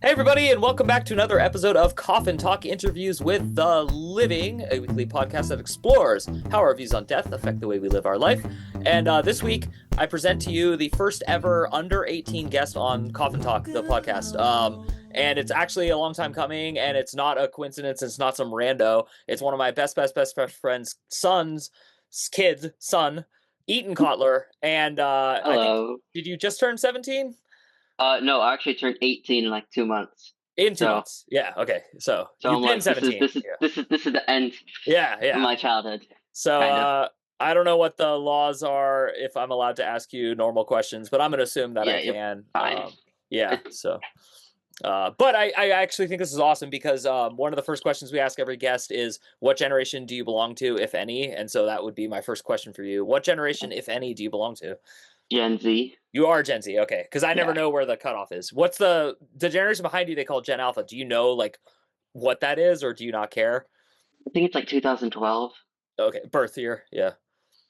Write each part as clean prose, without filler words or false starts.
Hey everybody, and welcome back to another episode of Coffin Talk Interviews with the Living, a weekly podcast that explores how our views on death affect the way we live our life. And this week, I present to you the first ever under 18 guest on Coffin Talk, the podcast. And it's actually a long time coming, and it's not a coincidence. It's not some rando. It's one of my best friend's son, Etan Kotler. And I think, Hello. did you just turn 17? No, I actually turned 18 in like 2 months. In 2 months. Yeah. Okay. So you've I'm been like, 17. this is the end Yeah. of Yeah. my childhood. So Kind of. I don't know what the laws are if I'm allowed to ask you normal questions, but I'm going to assume that I Yeah, you're can. fine. Yeah. So, but I actually think this is awesome because one of the first questions we ask every guest is, what generation do you belong to, if any? And so that would be my first question for you. What generation, if any, do you belong to? Gen Z. You are Gen Z, okay? Because I never Yeah. know where the cutoff is. What's the generation behind you? They call Gen Alpha. Do you know like what that is, or do you not care? I think it's like 2012. Okay, birth year, yeah.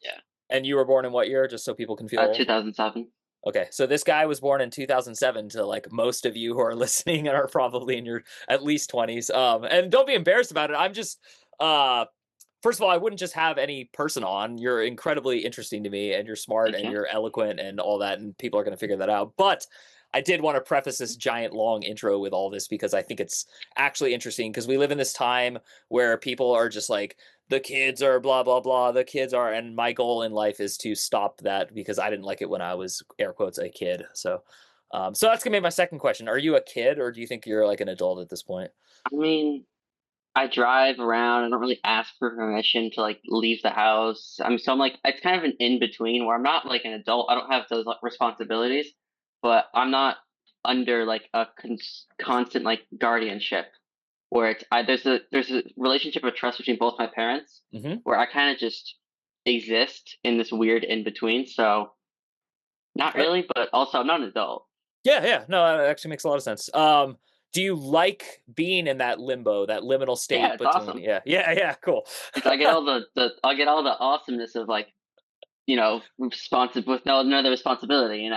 Yeah. And you were born in what year, just so people can feel old? 2007. Okay, so this guy was born in 2007 to like most of you who are listening and are probably in your at least 20s. And don't be embarrassed about it. I'm just first of all, I wouldn't just have any person on. You're incredibly interesting to me, and you're smart Thank and you. you're eloquent and all that, and people are going to figure that out. But I did want to preface this giant long intro with all this because I think it's actually interesting because we live in this time where people are just like, the kids are blah, blah, blah. The kids are, and my goal in life is to stop that because I didn't like it when I was, air quotes, a kid. So that's going to be my second question. Are you a kid, or do you think you're like an adult at this point? I mean, I drive around. I don't really ask for permission to like leave the house. I'm like, it's kind of an in between where I'm not like an adult. I don't have those like, responsibilities, but I'm not under like a constant like guardianship where there's a relationship of trust between both my parents Mm-hmm. where I kind of just exist in this weird in between. So not Okay. really, but also I'm not an adult. Yeah. No, that actually makes a lot of sense. Do you like being in that limbo, that liminal Yeah, state it's between? awesome. Yeah, cool. I get all I get all the awesomeness of like responsive with no other responsibility.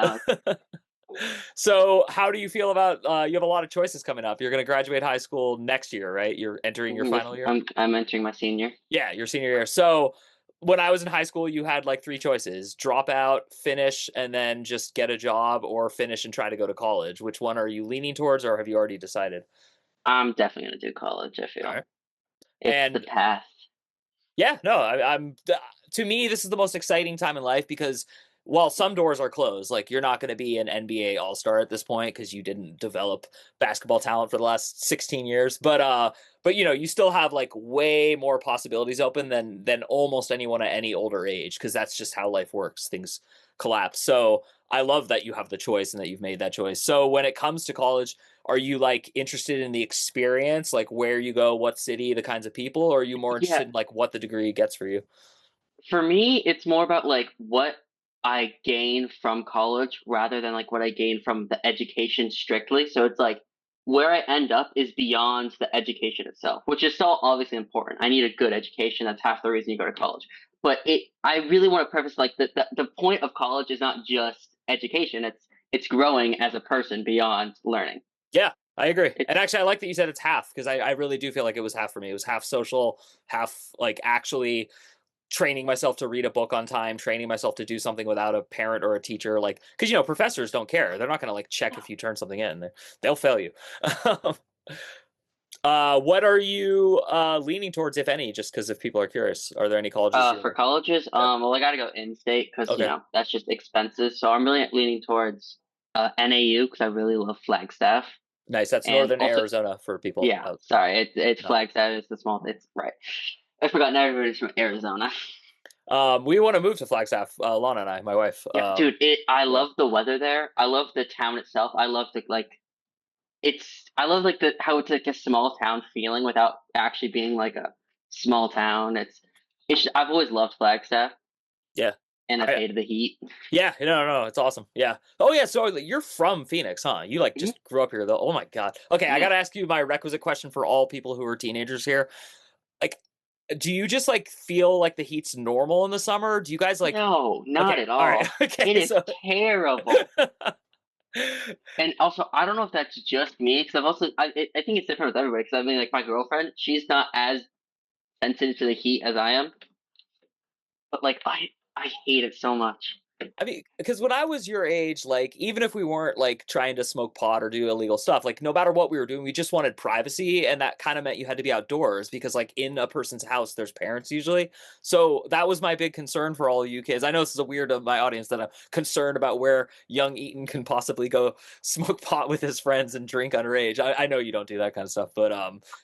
So, how do you feel about you have a lot of choices coming up? You're going to graduate high school next year, right? You're entering your This final year? I'm entering my senior. Yeah, your senior year. So, when I was in high school, you had like three choices: drop out, finish, and then just get a job, or finish and try to go to college. Which one are you leaning towards, or have you already decided? I'm definitely gonna do college. I All feel right. it's the And path. yeah, no, I'm to me, this is the most exciting time in life because while some doors are closed, like you're not going to be an NBA All-Star at this point because you didn't develop basketball talent for the last 16 years, but you still have like way more possibilities open than almost anyone at any older age because that's just how life works. Things collapse. So I love that you have the choice and that you've made that choice. So when it comes to college, are you like interested in the experience, like where you go, what city, the kinds of people, or are you more Yeah, interested in like what the degree gets for you? for me, it's more about like what I gain from college rather than like what I gain from the education strictly. So it's like where I end up is beyond the education itself, which is still obviously important. I need a good education. That's half the reason you go to college. But I really want to preface like the point of college is not just education. It's growing as a person beyond learning. Yeah, I agree. It's And actually, I like that you said it's half because I really do feel like it was half for me. It was half social, half like actually training myself to read a book on time, training myself to do something without a parent or a teacher. Like, because professors don't care. They're not going to like check if you turn something in. They'll fail you. What are you leaning towards, if any? Just because if people are curious, are there any colleges for you're? colleges. Yeah. Well, I got to go in state because Okay. that's just expensive. So I'm really leaning towards NAU because I really love Flagstaff. Nice. That's And Northern also, Arizona for people. yeah, sorry, it's No. Flagstaff. It's the small. It's right. I forgot not everybody's from Arizona. We want to move to Flagstaff, Lana and I, my wife. Yeah, dude. I Yeah. love the weather there. I love the town itself. I love the like. I love like the how it's like a small town feeling without actually being like a small town. I've always loved Flagstaff, Yeah. and I've I, hated the heat. yeah, no, it's awesome. Yeah. Oh yeah, so you're from Phoenix, huh? You like Mhm. just grew up here though. Oh my God. Okay, I Yeah. gotta ask you my requisite question for all people who are teenagers here. Like, do you just like feel like the heat's normal in the summer? Do you guys like No, not okay, at all right, all. It okay, is so terrible. And also, I don't know if that's just me because I think it's different with everybody. Because I mean, like my girlfriend, she's not as sensitive to the heat as I am, but like I hate it so much. I mean, because when I was your age, like even if we weren't like trying to smoke pot or do illegal stuff, like no matter what we were doing, we just wanted privacy, and that kind of meant you had to be outdoors because, like, in a person's house, there's parents usually. So that was my big concern for all you kids. I know this is a weird of my audience that I'm concerned about where young Eaton can possibly go smoke pot with his friends and drink underage. I know you don't do that kind of stuff, but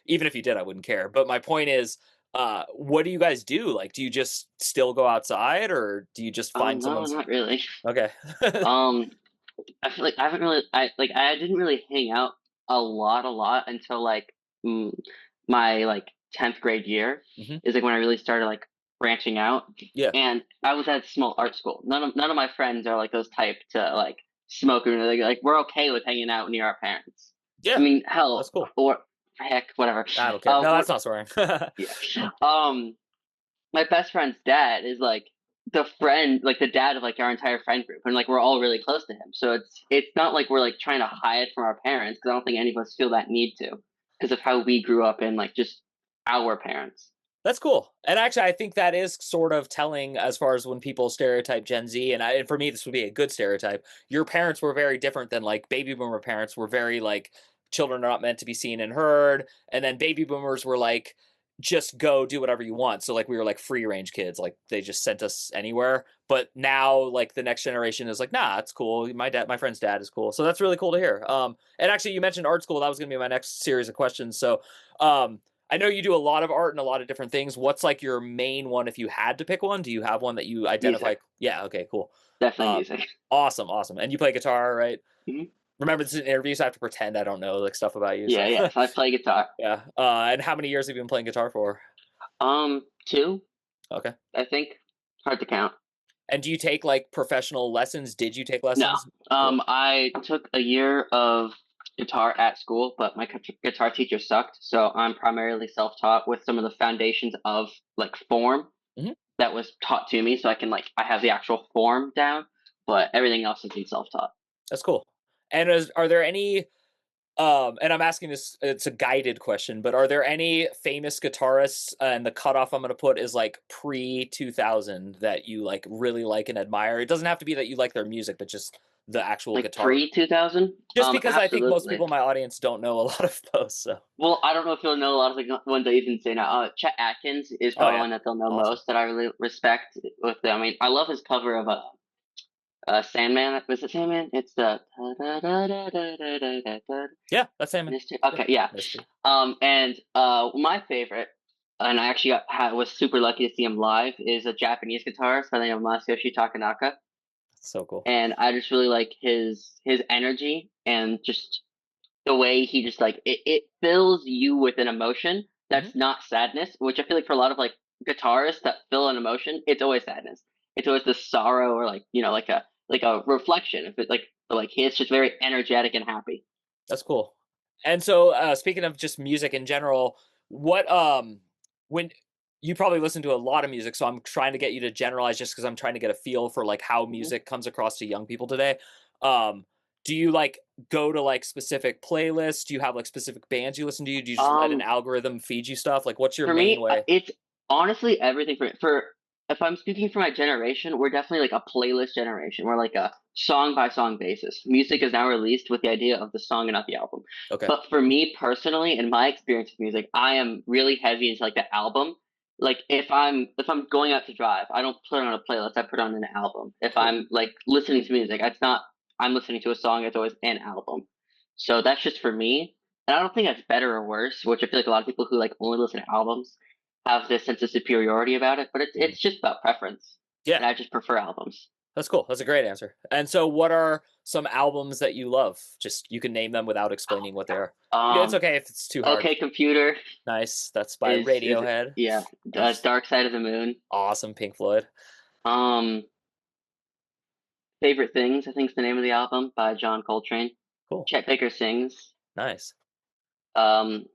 even if you did, I wouldn't care. But my point is, what do you guys do? Like, do you just still go outside, or do you just find No, someone's? not really. Okay. Um, I feel like I haven't really I didn't really hang out a lot until like mm, my like 10th grade year Mhm. is like when I really started like branching out. Yeah. And I was at a small art school. None of my friends are like those type to like smoke or like we're okay with hanging out near our parents. I Yeah. mean, That's hell, cool. or heck, whatever. I don't care. No, What that's not swearing. Yeah. Um, my best friend's dad is like the friend, like the dad of like our entire friend group, and like we're all really close to him. So it's not like we're like trying to hide from our parents because I don't think any of us feel that need to because of how we grew up in like just our parents. That's cool. And actually, I think that is sort of telling as far as when people stereotype Gen Z, and for me, this would be a good stereotype. Your parents were very different than like baby boomer parents were very like children are not meant to be seen and heard, and then baby boomers were like just go do whatever you want. So like we were like free range kids, like they just sent us anywhere. But now like the next generation is like, nah, it's cool. My friend's dad is cool. So that's really cool to hear. And actually, you mentioned art school. That was going to be my next series of questions. So um, I know you do a lot of art and a lot of different things. What's like your main one if you had to pick one? Do you have one that you identify? Music, Yeah, okay, cool. definitely Uh, music. awesome, awesome. And you play guitar, right? Mhm. Remember, this is an interview, so I have to pretend I don't know like stuff about you. Yeah, So yeah. So I play guitar. yeah. And how many years have you been playing guitar for? Two, Okay. I think. Hard to count. And do you take like professional lessons? Did you take No. lessons? Cool. I took a year of guitar at school, but my guitar teacher sucked, so I'm primarily self-taught with some of the foundations of like form Hmm. that was taught to me, so I can like I have the actual form down, but everything else has been self-taught. That's cool. And are there any and I'm asking this, it's a guided question, but are there any famous guitarists, and the cutoff I'm going to put is like pre 2000 that you like really like and admire? It doesn't have to be that you like their music, but just the actual Like guitar. pre 2000? Just because I think most people Absolutely. in my audience don't know a lot of those. So, Well, I don't know if you'll know a lot of the ones I even say now. Chet Atkins is oh probably yeah, one that they'll know awesome. most that I really respect with them. I mean, I love his cover of Sandman. Was it Sandman? It's the Yeah, that's Salmon. Mystery. Yeah, Okay, yeah. Mystery. And my favorite, and I actually was super lucky to see him live, is a Japanese guitarist by the name of Masayoshi Takanaka. So cool. And I just really like his energy and just the way he just like it fills you with an emotion Hmm. that's not sadness, which I feel like for a lot of like guitarists that fill an emotion, it's always sadness. It's always the sorrow or like like a reflection. If it like he's just very energetic and happy. That's cool. And so, speaking of just music in general, what when you probably listen to a lot of music, so I'm trying to get you to generalize just because I'm trying to get a feel for like how Mhm. music comes across to young people today. Um, do you like go to like specific playlists? Do you have like specific bands you listen to? Do you just let an Um, algorithm feed you stuff? Like, what's your For main me, way? it's honestly everything for if I'm speaking for my generation, we're definitely like a playlist generation. We're like a song by song basis. Music Mhm. is now released with the idea of the song and not the album. Okay. But for me personally, in my experience with music, I am really heavy into like the album. Like if I'm going out to drive, I don't put on a playlist. I put on an album. If Cool. I'm like listening to music, it's not I'm listening to a song. It's always an album. So that's just for me. And I don't think that's better or worse, which I feel like a lot of people who like only listen to albums have this sense of superiority about it, but it's Mhm. it's just about preference. Yeah, And I just prefer albums. that's cool. That's a great answer. And so, what are some albums that you love? Just you can name them without explaining what they are. It's Um, okay if it's too hard. OK Computer Nice. That's by is Radiohead. yeah, Nice. Dark Side of the Moon. Awesome. Pink Floyd. Um, Favorite Things, I think is the name of the album by John Coltrane. Cool. Chet Baker Sings. Nice. Um,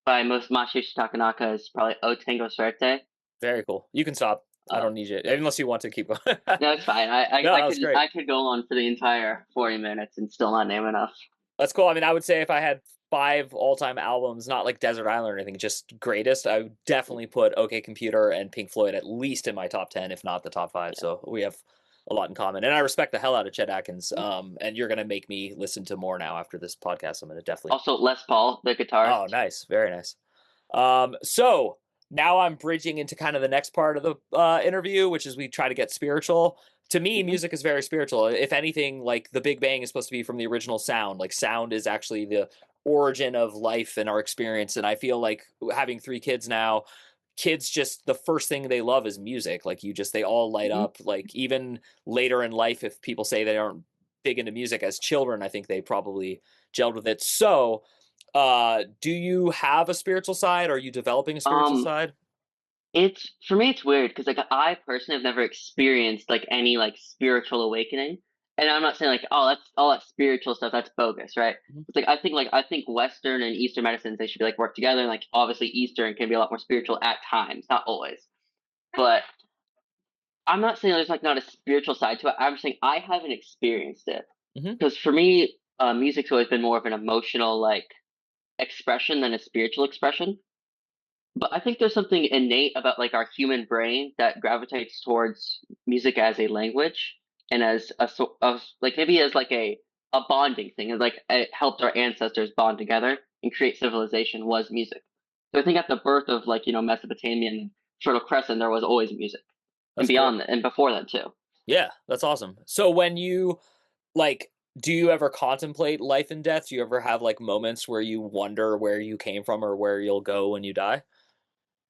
by most Masayoshi Takanaka is probably O Tango Suerte. Very cool. You can stop. I Oh, don't need you unless you want to keep going. no, it's fine. I, I, No, I that could was great. I could go on for the entire 40 minutes and still not name enough. That's cool. I mean, I would say if I had 5 all-time albums, not like Desert Island or anything, just greatest, I would definitely put OK Computer and Pink Floyd at least in my top 10, if not the top 5. Yeah. So we have a lot in common. And I respect the hell out of Chet Atkins. And you're gonna make me listen to more now after this podcast. I'm gonna definitely. Also, Les Paul, the Oh, guitarist. nice. Very nice. So now I'm bridging into kind of the next part of the interview, which is we try to get spiritual. To me, Mhm. music is very spiritual. If anything, like the Big Bang is supposed to be from the original sound. Like sound is actually the origin of life and our experience. And I feel like having 3 kids now, kids just the first thing they love is music. Like they all light Mhm. up. Like even later in life, if people say they aren't big into music as children, I think they probably gelled with it. So do you have a spiritual side? Are you developing a spiritual Um, side? it's for me, it's weird because like I personally have never experienced like any like spiritual awakening, and I'm not saying like oh that's all that spiritual stuff that's bogus, right? Mhm. It's like I think Western and Eastern medicines they should be like work together, and like obviously Eastern can be a lot more spiritual at times, not always, but I'm not saying there's like not a spiritual side to it. I'm saying I haven't experienced it Mhm. because for me, music's always been more of an emotional like expression than a spiritual expression. But I think there's something innate about like our human brain that gravitates towards music as a language and as a sort of like maybe as like a bonding thing. And like it helped our ancestors bond together and create civilization was music. So I think at the birth of like Mesopotamian Fertile Crescent there was always music and That's great. beyond that and before that too. Yeah, that's awesome. So when you like do you ever contemplate life and death? Do you ever have like moments where you wonder where you came from or where you'll go when you die?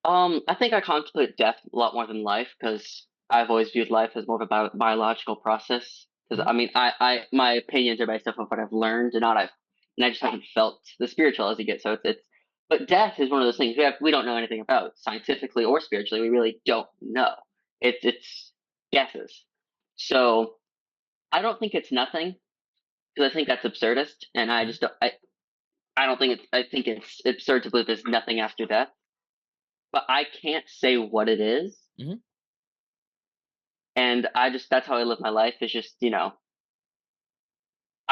I think I contemplate death a lot more than life because I've always viewed life as more of a biological process. Because Mhm. I mean, my opinions are based off of what I've learned and not I've and I just haven't felt the spiritual as you get. So it's but death is one of those things we don't know anything about scientifically or spiritually. We really don't know. It's guesses. So I don't think it's nothing because I think that's absurdist, and I Mhm. just don't, I don't think it's I think it's absurd to believe there's nothing after death. But I can't say what it is. Mhm. And I just that's how I live my life is just, I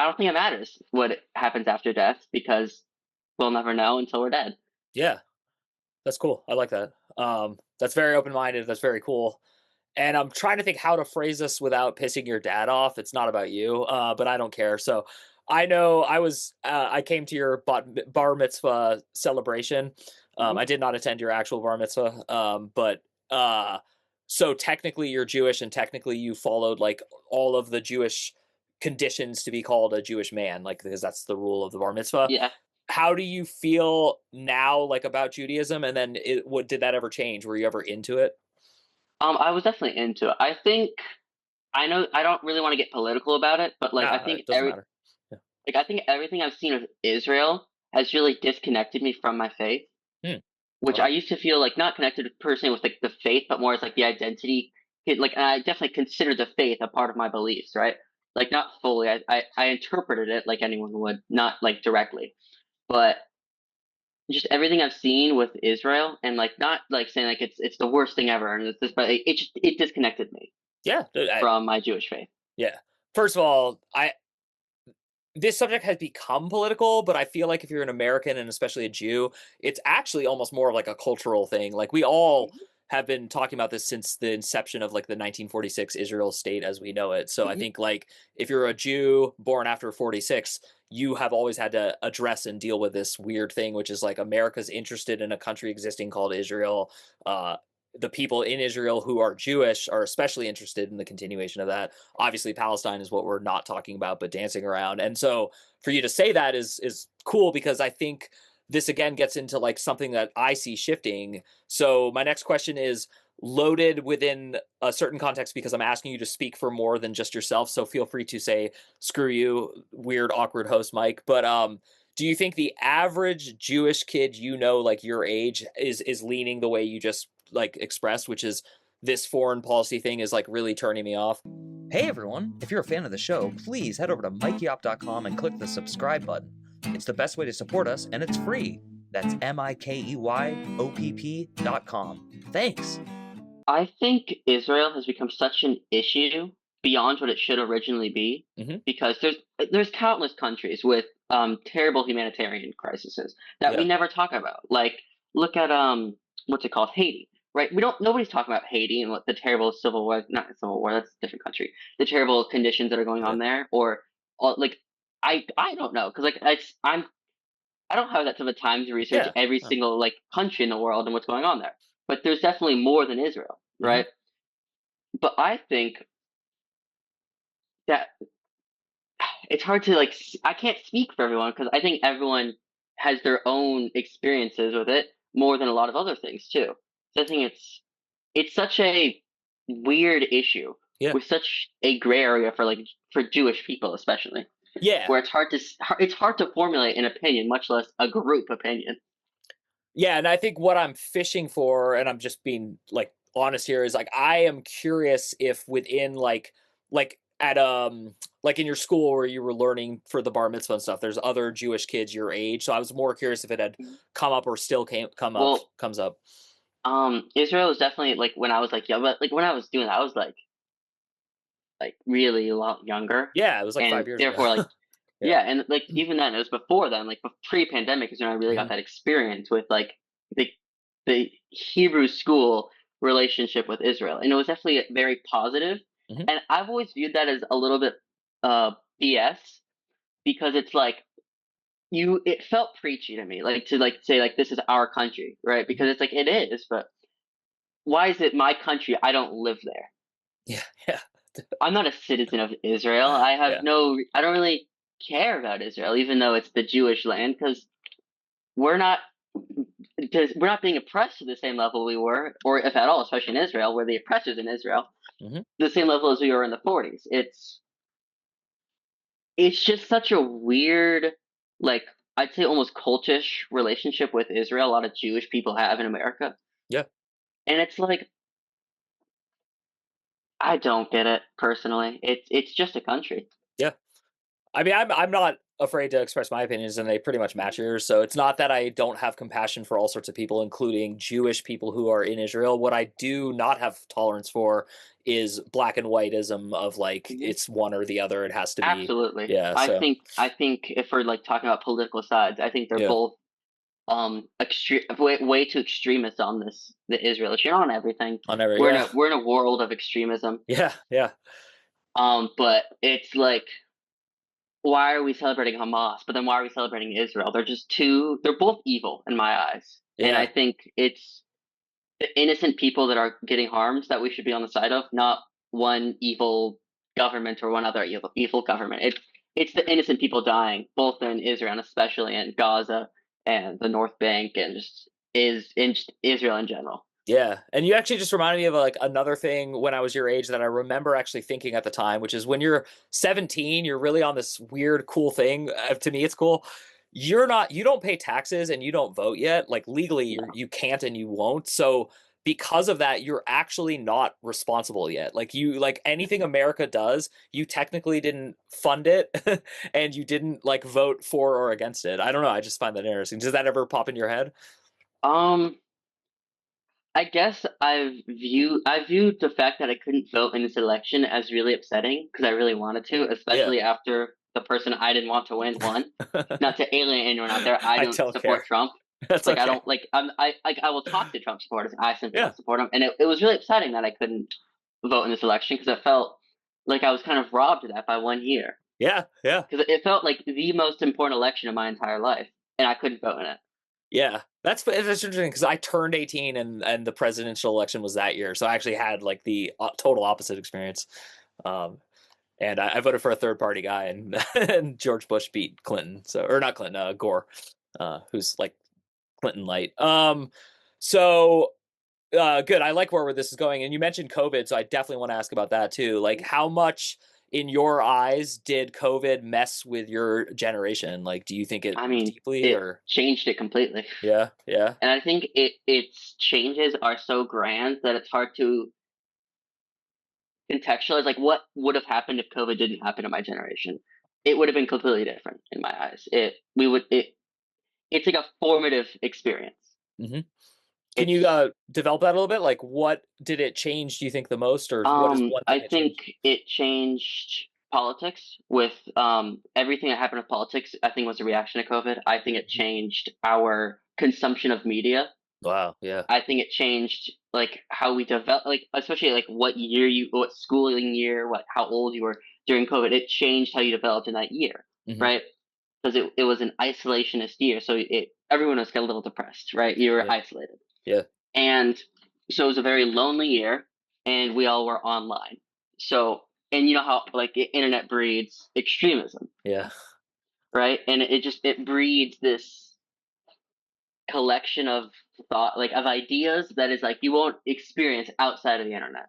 don't think it matters what happens after death because we'll never know until we're dead. Yeah, that's cool. I like that. That's very open-minded. That's very cool. And I'm trying to think how to phrase this without pissing your dad off. It's not about you, but I don't care. So I know I came to your bar mitzvah celebration. Mhm. I did not attend your actual bar mitzvah, but uh, so technically you're Jewish, and technically you followed like all of the Jewish conditions to be called a Jewish man, like because that's the rule of the bar mitzvah. Yeah. How do you feel now, like about Judaism? And then, what did that ever change? Were you ever into it? I was definitely into it. I think I know I don't really want to get political about it, but like No, it doesn't matter. Yeah. I think everything I've seen of Israel has really disconnected me from my faith, Hmm. which I Okay. used to feel like not connected personally with like the faith, but more as like the identity. Like, and I definitely consider the faith a part of my beliefs, right? Like, not fully. I interpreted it like anyone would, not like directly, but just everything I've seen with Israel, and like not like saying like it's the worst thing ever, and it's this, but it disconnected me Yeah. from my Jewish faith. Yeah. First of all, I this subject has become political, but I feel like if you're an American and especially a Jew, it's actually almost more of like a cultural thing. Like we all Mhm. have been talking about this since the inception of like the 1946 Israel state as we know it. So I Mhm. think like if you're a Jew born after 46, you have always had to address and deal with this weird thing, which is like America's interested in a country existing called Israel. The people in Israel who are Jewish are especially interested in the continuation of that. Obviously Palestine is what we're not talking about but dancing around. And so for you to say that is cool because I think this again gets into like something that I see shifting. So my next question is loaded within a certain context because I'm asking you to speak for more than just yourself. So feel free to say screw you, weird awkward host Mike, but do you think the average Jewish kid like your age is leaning the way you just like expressed, which is this foreign policy thing is like really turning me off? Hey everyone, if you're a fan of the show, please head over to MikeyOpp.com and click the subscribe button. It's the best way to support us and it's free. That's MikeyOpp.com. Thanks. I think Israel has become such an issue beyond what it should originally be, Hmm. because there's countless countries with terrible humanitarian crises that we Yeah. never talk about. Like, look at what's it called, Haiti, right? We don't Nobody's talking about Haiti and what the terrible civil war, not civil war, that's a different country, the terrible conditions that are going Yeah. on there, or like I don't know, because like I don't have that type of time to research Yeah. every Huh. single like country in the world and what's going on there. But there's definitely more than Israel, Hmm. right? But I think that it's hard to like I can't speak for everyone, because I think everyone has their own experiences with it more than a lot of other things too. So I think it's such a weird issue Yeah. with such a gray area for for Jewish people especially, Yeah. where it's hard to formulate an opinion, much less a group opinion. Yeah, and I think what I'm fishing for, and I'm just being like honest here, is like I am curious if within like at like in your school where you were learning for the bar mitzvah and stuff, there's other Jewish kids your age. So I was more curious if it had come up or still Well, comes up. Israel was definitely like when I was like young, but like when I was doing that, I was like really a lot younger, Yeah, it was like and 5 years ago. therefore like Yeah. yeah, and like even then it was before then, like pre-pandemic is when I really got Hmm. that experience with like the the Hebrew school relationship with Israel, and it was definitely very positive. Hmm. And I've always viewed that as a little bit BS, because it's like it felt preachy to me, like to like say like this is our country, right? Hmm. Because it's like it is, but why is it my country? I don't live there. Yeah. Yeah. I'm not a citizen of Israel. Yeah. I don't really care about Israel, even though it's the Jewish land, because we're not, we're not being oppressed to the same level we were, or if at all, especially in Israel, where the oppressors in Israel, Hmm. the same level as we were in the 40s. It's just such a weird, like I'd say almost cultish relationship with Israel. A lot of Jewish people have in America, Yeah. and it's like I don't get it personally. It's just a country. Yeah. I mean, I'm not afraid to express my opinions, and they pretty much match yours. So it's not that I don't have compassion for all sorts of people, including Jewish people who are in Israel. What I do not have tolerance for is black and whiteism of like Mhm. it's one or the other. It has to be. Absolutely. Yeah. So I think if we're like talking about political sides, I think they're yeah, both extreme, way too extremist on the Israel issue, on everything. on every yeah, We're in a world of extremism. yeah, yeah, But it's like, why are we celebrating Hamas? But then why are we celebrating Israel? They're both evil in my eyes. And I yeah. think it's the innocent people that are getting harmed that we should be on the side of, not one evil government or one other evil government. It's the innocent people dying, both in Israel and especially in Gaza and the North Bank, and just Israel in general. Yeah, and you actually just reminded me of like another thing when I was your age that I remember actually thinking at the time, which is when you're 17, you're really on this weird, cool thing. To me, it's cool. You don't pay taxes and you don't vote yet. Like legally, you can't and you won't. So because of that, you're actually not responsible yet. Like like anything America does, you technically didn't fund it, and you didn't like vote for or against it. I don't know. I just find that interesting. Does that ever pop in your head? Um, I guess I viewed the fact that I couldn't vote in this election as really upsetting, because I really wanted to, Yeah. especially after the person I didn't want to win won. Not to alienate anyone out there, I I don't don't support care. Trump. That's Like I okay. don't like I will talk to Trump supporters. I simply Yeah. don't support him, and it was really upsetting that I couldn't vote in this election, because it felt like I was kind of robbed of that by 1 year. Yeah. Yeah. Because it felt like the most important election of my entire life, and I couldn't vote in it. Yeah. That's interesting because I turned 18 and the presidential election was that year. So I actually had like the total opposite experience. Um, and I voted for a third party guy, and, and George Bush beat Clinton. So, or not Clinton, Gore, who's like Clinton light. So good. I like where this is going. And you mentioned COVID, so I definitely want to ask about that too. Like, how much, in your eyes, did COVID mess with your generation? Like, do you think it I mean, deeply it or? changed it completely. Yeah, yeah, And I think its changes are so grand that it's hard to contextualize. Like, what would have happened if COVID didn't happen in my generation? It would have been completely different in my eyes. It's like a formative experience. hmm Can you It's develop that a little bit? Like, what did it change, do you think, the most, or what is one thing I it think changed? it changed politics with everything that happened with politics. I think was a reaction to COVID. I think it changed our consumption of media. Wow, yeah. I think it changed like how we develop, like especially like what schooling year, what how old you were during COVID. It changed how you developed in that year, Hmm. right? Because it was an isolationist year, so it everyone was a little depressed, right? You were Yeah, isolated, yeah, and so it was a very lonely year, and we all were online. So and you know how like the internet breeds extremism, yeah, right? And it just it breeds this collection of thought like of ideas that is like you won't experience outside of the internet.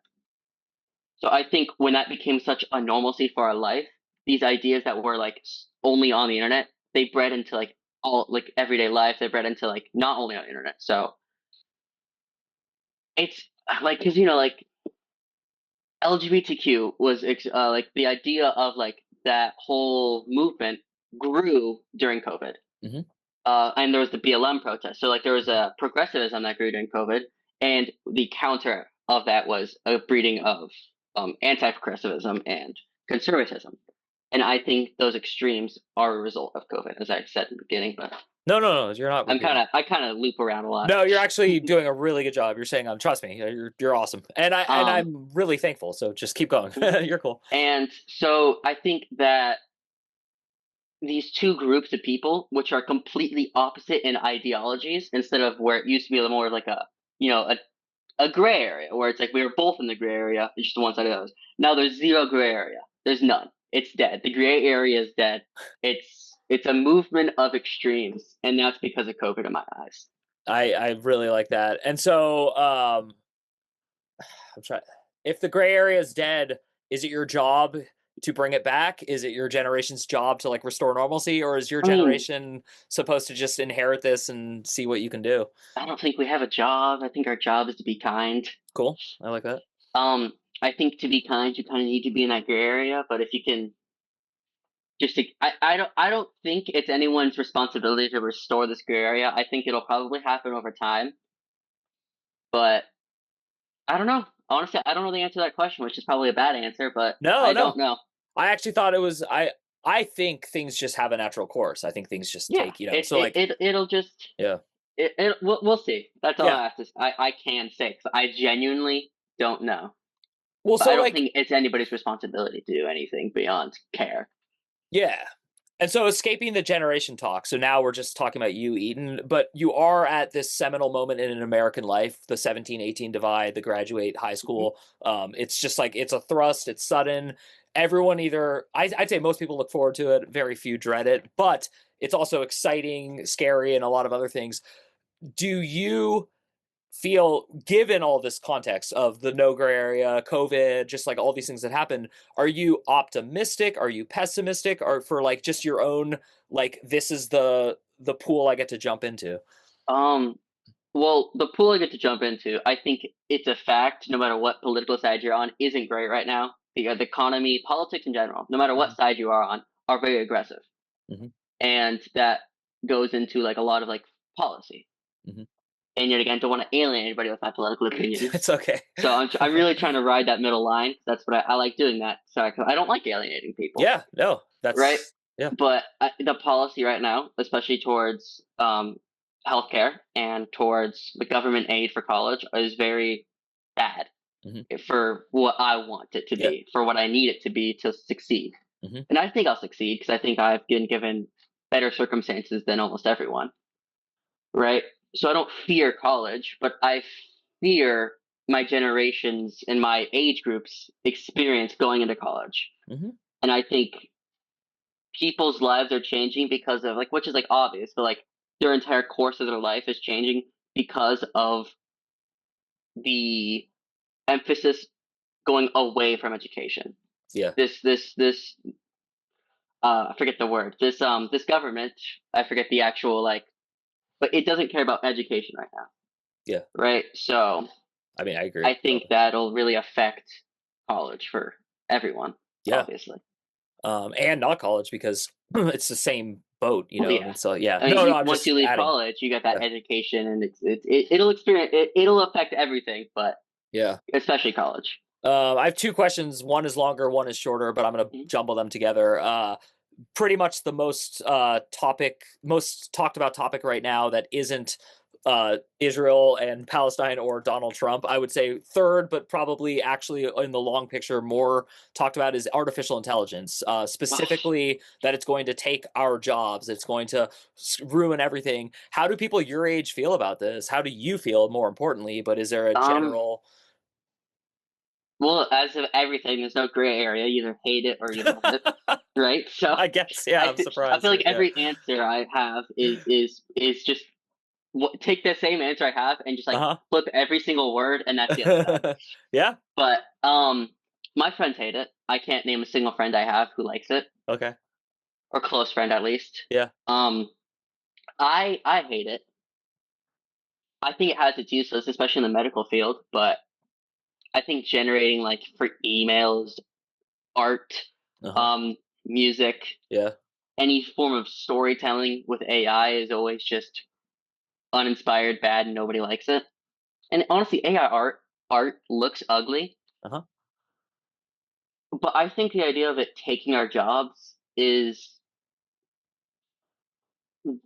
So I think when that became such a normalcy for our life, these ideas that were like only on the internet, they bred into like all like everyday life. They bred into like not only on the internet. So it's like because you know like LGBTQ was like the idea of like that whole movement grew during COVID. hmm, And there was the BLM protest. So like there was a progressivism that grew during COVID, and the counter of that was a breeding of anti-progressivism and conservatism. And I think those extremes are a result of COVID, as I said in the beginning. But no, no, no, you're not repeating. I kind of loop around a lot. No, you're actually doing a really good job. You're saying, trust me, you're awesome, and um, I'm really thankful. So just keep going. You're cool. and so I think that these two groups of people, which are completely opposite in ideologies, instead of where it used to be more of like a you know a gray area where it's like we were both in the gray area, it's just one side of those. Now there's zero gray area. There's none. It's dead. The gray area is dead. It's a movement of extremes, and that's because of COVID in my eyes. I really like that. And so I'm trying. If the gray area is dead, is it your job to bring it back? Is it your generation's job to like restore normalcy, or is your I mean, generation supposed to just inherit this and see what you can do? I don't think we have a job. I think our job is to be kind. Cool. I like that. Um, I think to be kind, you kind of need to be in that gray area. But if you can I don't think it's anyone's responsibility to restore this gray area. I think it'll probably happen over time, but I don't know. Honestly, I don't know the answer to that question, which is probably a bad answer, but No, I no. don't know. I actually thought it was. I think things just have a natural course. I think things just Yeah, take. So like, it'll just yeah. we'll see. That's all Yeah. I have to. I can say 'cause I genuinely don't know, Well, but so I don't like, think it's anybody's responsibility to do anything beyond care. yeah. And so escaping the generation talk. So now we're just talking about you, Eden, but you are at this seminal moment in an American life, the 17-18 divide, the graduate high Mhm. school. It's just like it's a thrust, it's sudden. Everyone either I'd say most people look forward to it, very few dread it, but it's also exciting, scary, and a lot of other things. Do you feel, given all this context of the no gray area, COVID, just like all these things that happen, are you optimistic? Are you pessimistic? Or for like just your own, like this is the pool I get to jump into? Um, well, the pool I get to jump into, I think it's a fact, no matter what political side you're on, isn't great right now. The economy, politics in general, no matter what Mhm, side you are on, are very aggressive. mhm, And that goes into like a lot of like policy. mhm. And yet again, don't want to alienate anybody with my political opinions. It's okay. So I'm really trying to ride that middle line. That's what I like doing that. So I don't like alienating people, Yeah, no, right? that's yeah. But the policy right now, especially towards healthcare and towards the government aid for college, is very bad Mhm, for what I want it to yeah, be, for what I need it to be to succeed. mhm, And I think I'll succeed because I think I've been given better circumstances than almost everyone, right? So I don't fear college, but I fear my generations and my age groups experience going into college. mhm. And I think people's lives are changing because of like which is like obvious, but like their entire course of their life is changing because of the emphasis going away from education. Yeah, This I forget the word. This government, I forget the actual like but it doesn't care about education right now, yeah. right? So I mean, I agree. I think Totally. that'll really affect college for everyone, Yeah. obviously. And not college because it's the same boat, Well, I yeah. mean, so yeah. I mean, No, no, you I'm once just you leave adding. college, you got that Yeah. education, and it'll experience it'll affect everything, but Yeah. especially college. I have two questions. One is longer, one is shorter, but I'm gonna Mhm. jumble them together. Pretty much the most talked about topic right now that isn't Israel and Palestine or Donald Trump. I would say third, but probably actually in the long picture more talked about is artificial intelligence. Oh, Specifically, that it's going to take our jobs. It's going to ruin everything. How do people your age feel about this? How do you feel? More importantly, but is there a um, general? well, as of everything, there's no gray area. You either hate it or you love it, right? So I guess, yeah. I'm I surprised, feel like but yeah. every answer I have is just take the same answer I have and just Uh like huh. flip every single word, and that's the other side. Yeah. But my friends hate it. I can't name a single friend I have who likes it, Okay. or close friend at least. Yeah. Um, I hate it. I think it has its uses, especially in the medical field. But I think generating like for emails, art, Uh huh. um, music, Yeah. any form of storytelling with AI is always just uninspired, bad, and nobody likes it. And honestly, AI art looks ugly, Uh huh. but I think the idea of it taking our jobs is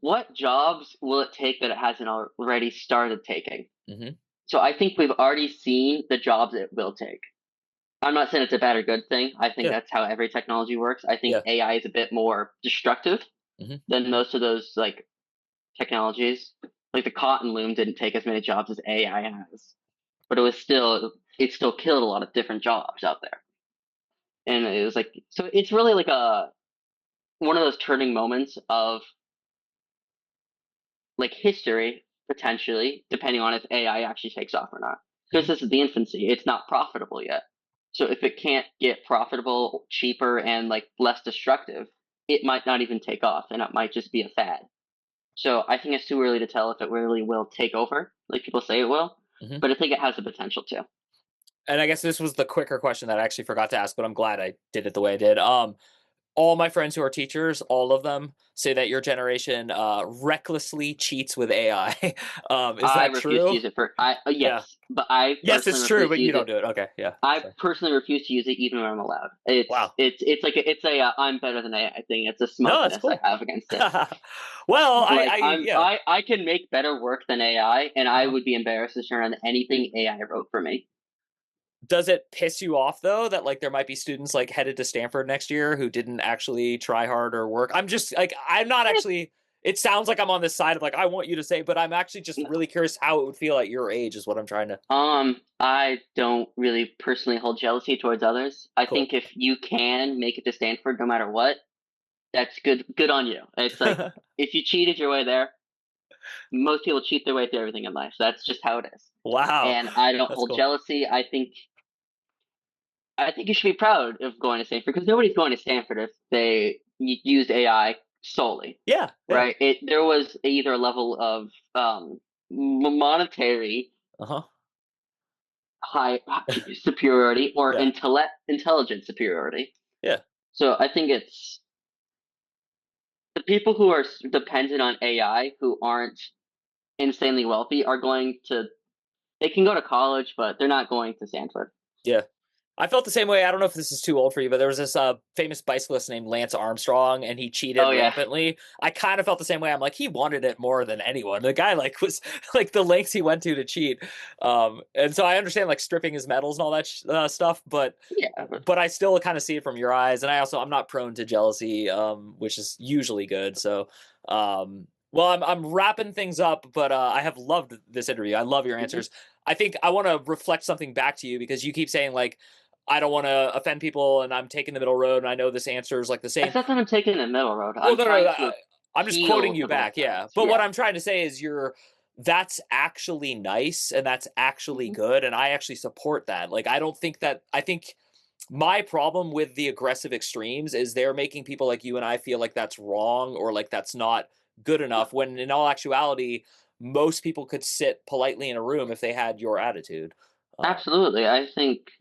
what jobs will it take that it hasn't already started taking? Hmm. So I think we've already seen the jobs it will take. I'm not saying it's a bad or good thing. I think Yeah. that's how every technology works. I think Yeah. AI is a bit more destructive Hmm. than most of those like technologies. Like the cotton loom didn't take as many jobs as AI has, but it still killed a lot of different jobs out there. And it was like so it's really like a one of those turning moments of like history potentially, depending on if AI actually takes off or not. Because Hmm. this is the infancy, it's not profitable yet. So if it can't get profitable, cheaper, and like less destructive, it might not even take off, and it might just be a fad. So I think it's too early to tell if it really will take over, like people say it will. Hmm. But I think it has the potential to. And I guess this was the quicker question that I actually forgot to ask, but I'm glad I did it the way I did. All my friends who are teachers, all of them say that your generation recklessly cheats with AI. Is I that refuse to true? use it for Yeah. yes, but I Yes, personally it's true, refuse to but you use don't it. do it. Okay. Yeah. I Sorry. personally refuse to use it even when I'm allowed. Wow. It's a I'm better than AI thing. It's a No, that's smugness I cool. have against it. Well, Like yeah. I can make better work than AI, and Uh I huh. would be embarrassed to turn on anything AI wrote for me. Does it piss you off though that like there might be students like headed to Stanford next year who didn't actually try hard or work? I'm just like I'm not Eh, actually it sounds like I'm on this side of like I want you to say, but I'm actually just no. really curious how it would feel at your age is what I'm trying to. I don't really personally hold jealousy towards others. I Cool. think if you can make it to Stanford no matter what, that's good on you. It's like if you cheated your way there, most people cheat their way through everything in life. That's just how it is. Wow. And I don't That's hold cool. jealousy. I think you should be proud of going to Stanford because nobody's going to Stanford if they used AI solely, Yeah, yeah. right? There was either a level of monetary Uh-huh. high superiority or Yeah. intelligent superiority. Yeah. So I think it's the people who are dependent on AI who aren't insanely wealthy are going to they can go to college, but they're not going to Stanford. Yeah. I felt the same way. I don't know if this is too old for you, but there was this famous bicyclist named Lance Armstrong, and he cheated Oh yeah, rampantly. I kind of felt the same way. I'm like, he wanted it more than anyone. The guy like was like the lengths he went to cheat. And so I understand like stripping his medals and all that stuff, yeah. but I still kind of see it from your eyes. And I'm not prone to jealousy, which is usually good. So, well, I'm wrapping things up, but I have loved this interview. I love your Mhm. answers. I think I want to reflect something back to you because you keep saying like I don't want to offend people and I'm taking the middle road and I know this answer is like the It's same. not that I'm taking the middle road. Well, I'm no, no, trying no, to I'm just quoting appeal you to both back, yeah. sides. But what Yeah. I'm trying to say is that's actually nice and that's actually Hmm. good and I actually support that. Like I think my problem with the aggressive extremes is they're making people like you and I feel like that's wrong or like that's not good enough when in all actuality most people could sit politely in a room if they had your attitude. Um, Absolutely. I think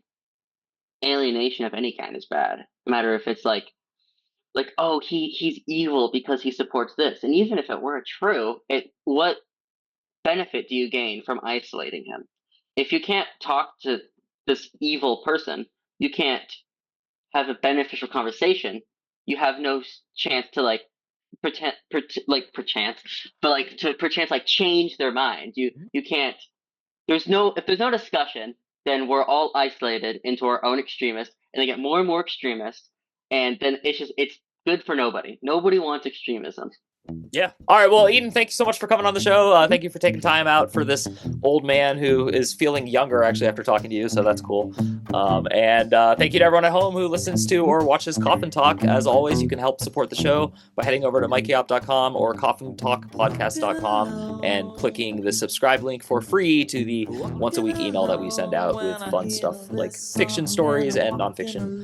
alienation of any kind is bad. No matter if it's like, oh, he's evil because he supports this. And even if it were true, what benefit do you gain from isolating him? If you can't talk to this evil person, you can't have a beneficial conversation. You have no chance to like perchance, but like to perchance like change their mind. You can't. There's no if there's no discussion, then we're all isolated into our own extremists, and they get more and more extremist, and then it's good for nobody. Nobody wants extremism. Yeah. All right. Well, Eden, thank you so much for coming on the show. Thank you for taking time out for this old man who is feeling younger actually after talking to you. So that's cool. And thank you to everyone at home who listens to or watches Coffin Talk. As always, you can help support the show by heading over to MikeyOpp.com or CoffinTalkPodcast.com and clicking the subscribe link for free to the once a week email that we send out with fun stuff like fiction stories and nonfiction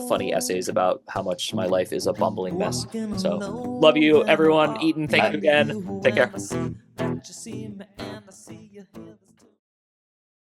funny essays about how much my life is a bumbling mess. So love you, everyone. Eden, thank you again. Take care.